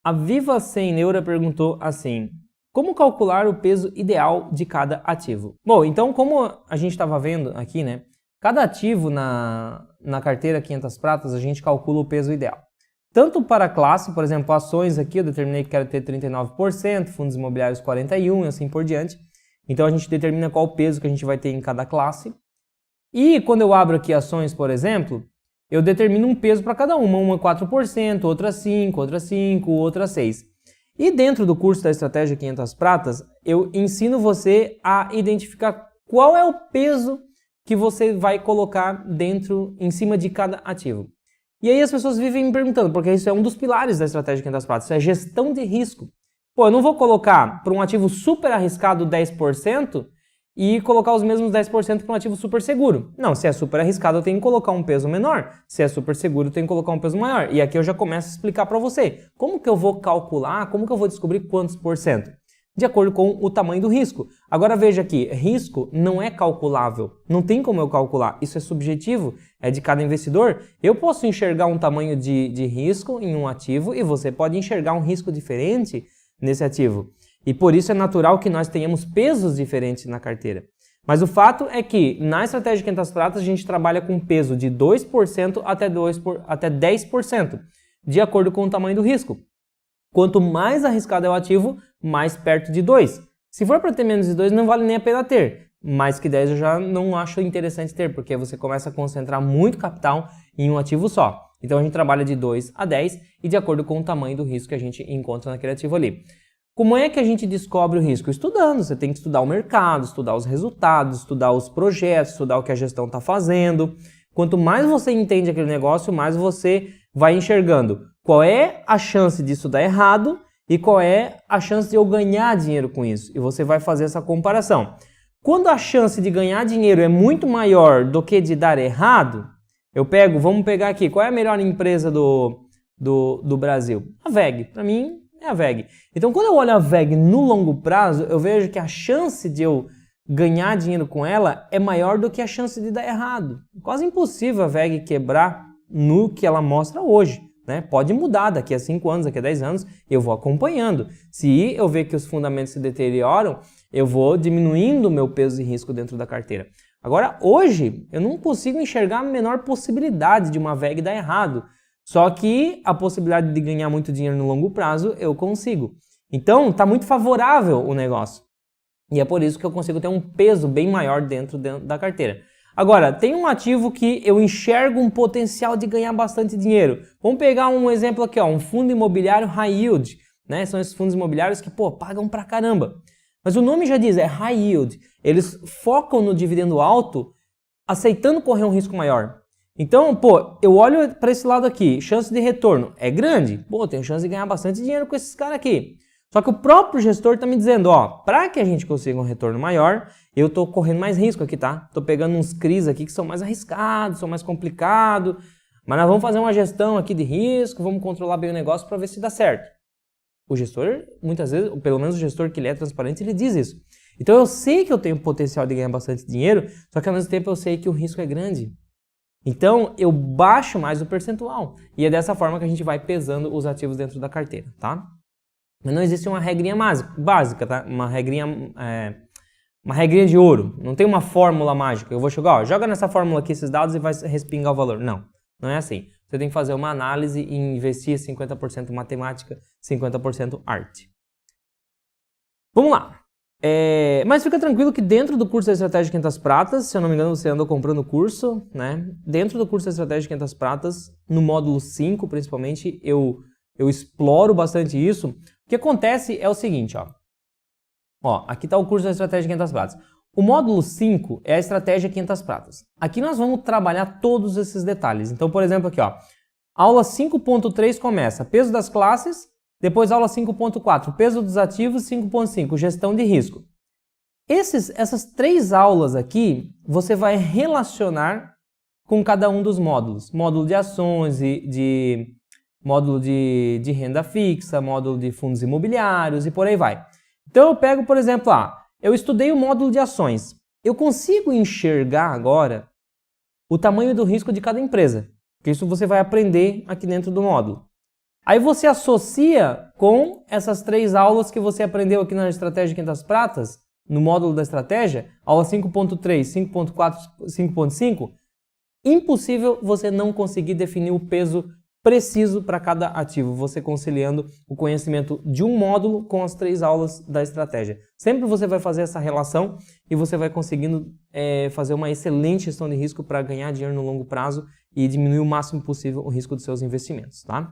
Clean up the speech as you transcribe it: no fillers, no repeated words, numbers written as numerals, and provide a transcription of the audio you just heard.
A Viva Sem Neura perguntou assim: como calcular o peso ideal de cada ativo? Bom, então como a gente estava vendo aqui, né? Cada ativo na carteira 500 pratas, a gente calcula o peso ideal. Tanto para a classe, por exemplo, ações aqui eu determinei que quero ter 39%, fundos imobiliários 41% e assim por diante. Então a gente determina qual o peso que a gente vai ter em cada classe. E quando eu abro aqui ações, por exemplo, eu determino um peso para cada uma 4%, outra 5%, outra 5%, outra 6%. E dentro do curso da Estratégia 500 Pratas, eu ensino você a identificar qual é o peso que você vai colocar em cima de cada ativo. E aí as pessoas vivem me perguntando, porque isso é um dos pilares da Estratégia 500 Pratas, isso é gestão de risco. Pô, eu não vou colocar para um ativo super arriscado 10%, e colocar os mesmos 10% para um ativo super seguro. Não, se é super arriscado eu tenho que colocar um peso menor, se é super seguro eu tenho que colocar um peso maior. E aqui eu já começo a explicar para você, como que eu vou calcular, como que eu vou descobrir quantos por cento? De acordo com o tamanho do risco. Agora veja aqui, risco não é calculável, não tem como eu calcular, isso é subjetivo, é de cada investidor. Eu posso enxergar um tamanho de risco em um ativo e você pode enxergar um risco diferente nesse ativo. E por isso é natural que nós tenhamos pesos diferentes na carteira. Mas o fato é que na Estratégia 500 Pratas a gente trabalha com peso de 2% até 10%, de acordo com o tamanho do risco. Quanto mais arriscado é o ativo, mais perto de 2. Se for para ter menos de 2, não vale nem a pena ter. Mais que 10 eu já não acho interessante ter, porque você começa a concentrar muito capital em um ativo só. Então a gente trabalha de 2 a 10 e de acordo com o tamanho do risco que a gente encontra naquele ativo ali. Como é que a gente descobre o risco? Estudando, você tem que estudar o mercado, estudar os resultados, estudar os projetos, estudar o que a gestão está fazendo. Quanto mais você entende aquele negócio, mais você vai enxergando qual é a chance disso dar errado e qual é a chance de eu ganhar dinheiro com isso. E você vai fazer essa comparação. Quando a chance de ganhar dinheiro é muito maior do que de dar errado, vamos pegar aqui, qual é a melhor empresa do Brasil? A WEG, para mim, é a WEG. Então, quando eu olho a WEG no longo prazo, eu vejo que a chance de eu ganhar dinheiro com ela é maior do que a chance de dar errado. Quase impossível a WEG quebrar no que ela mostra hoje, né? Pode mudar daqui a 5 anos, daqui a 10 anos, eu vou acompanhando. Se eu ver que os fundamentos se deterioram, eu vou diminuindo o meu peso e risco dentro da carteira. Agora, hoje, eu não consigo enxergar a menor possibilidade de uma WEG dar errado. Só que a possibilidade de ganhar muito dinheiro no longo prazo, eu consigo. Então, está muito favorável o negócio. E é por isso que eu consigo ter um peso bem maior dentro da carteira. Agora, tem um ativo que eu enxergo um potencial de ganhar bastante dinheiro. Vamos pegar um exemplo aqui, ó, um fundo imobiliário high yield. Né? São esses fundos imobiliários que, pagam pra caramba. Mas o nome já diz, é high yield. Eles focam no dividendo alto, aceitando correr um risco maior. Então, eu olho para esse lado aqui, chance de retorno é grande. Tenho chance de ganhar bastante dinheiro com esses caras aqui. Só que o próprio gestor está me dizendo, para que a gente consiga um retorno maior, eu estou correndo mais risco aqui, tá? Estou pegando uns CRIs aqui que são mais arriscados, são mais complicados, mas nós vamos fazer uma gestão aqui de risco, vamos controlar bem o negócio para ver se dá certo. O gestor, muitas vezes, pelo menos o gestor que ele é transparente, ele diz isso. Então eu sei que eu tenho potencial de ganhar bastante dinheiro, só que ao mesmo tempo eu sei que o risco é grande. Então, eu baixo mais o percentual. E é dessa forma que a gente vai pesando os ativos dentro da carteira, tá? Mas não existe uma regrinha básica, tá? Uma regrinha de ouro. Não tem uma fórmula mágica. Eu vou chegar, joga nessa fórmula aqui esses dados e vai respingar o valor. Não, não é assim. Você tem que fazer uma análise e investir 50% matemática, 50% arte. Vamos lá. Mas fica tranquilo que dentro do curso da Estratégia 500 Pratas, se eu não me engano você andou comprando o curso, né? Dentro do curso da Estratégia 500 Pratas, no módulo 5 principalmente, eu exploro bastante isso. O que acontece é o seguinte, aqui está o curso da Estratégia 500 Pratas. O módulo 5 é a Estratégia 500 Pratas. Aqui nós vamos trabalhar todos esses detalhes. Então, por exemplo, aqui, aula 5.3 começa peso das classes. Depois aula 5.4, peso dos ativos, 5.5, gestão de risco. Essas 3 aulas aqui, você vai relacionar com cada um dos módulos. Módulo de ações, módulo de renda fixa, módulo de fundos imobiliários e por aí vai. Então eu pego, por exemplo, eu estudei o módulo de ações. Eu consigo enxergar agora o tamanho do risco de cada empresa. Porque isso você vai aprender aqui dentro do módulo. Aí você associa com essas 3 aulas que você aprendeu aqui na Estratégia 500 Pratas, no módulo da estratégia, aula 5.3, 5.4, 5.5, impossível você não conseguir definir o peso preciso para cada ativo, você conciliando o conhecimento de um módulo com as 3 aulas da estratégia. Sempre você vai fazer essa relação e você vai conseguindo fazer uma excelente gestão de risco para ganhar dinheiro no longo prazo e diminuir o máximo possível o risco dos seus investimentos, tá?